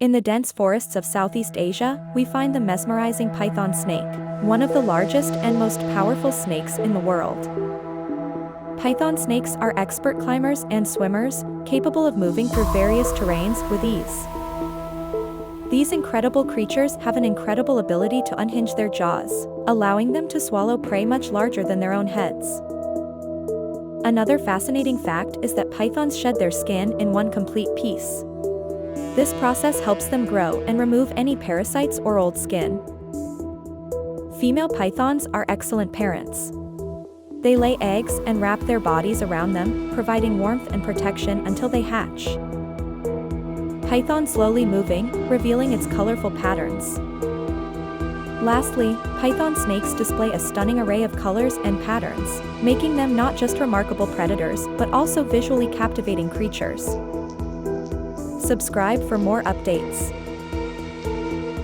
In the dense forests of Southeast Asia, we find the mesmerizing python snake, one of the largest and most powerful snakes in the world. Python snakes are expert climbers and swimmers, capable of moving through various terrains with ease. These incredible creatures have an incredible ability to unhinge their jaws, allowing them to swallow prey much larger than their own heads. Another fascinating fact is that pythons shed their skin in one complete piece. This process helps them grow and remove any parasites or old skin. Female pythons are excellent parents. They lay eggs and wrap their bodies around them, providing warmth and protection until they hatch. Python slowly moving, revealing its colorful patterns. Lastly, python snakes display a stunning array of colors and patterns, making them not just remarkable predators but also visually captivating creatures. Subscribe for more updates.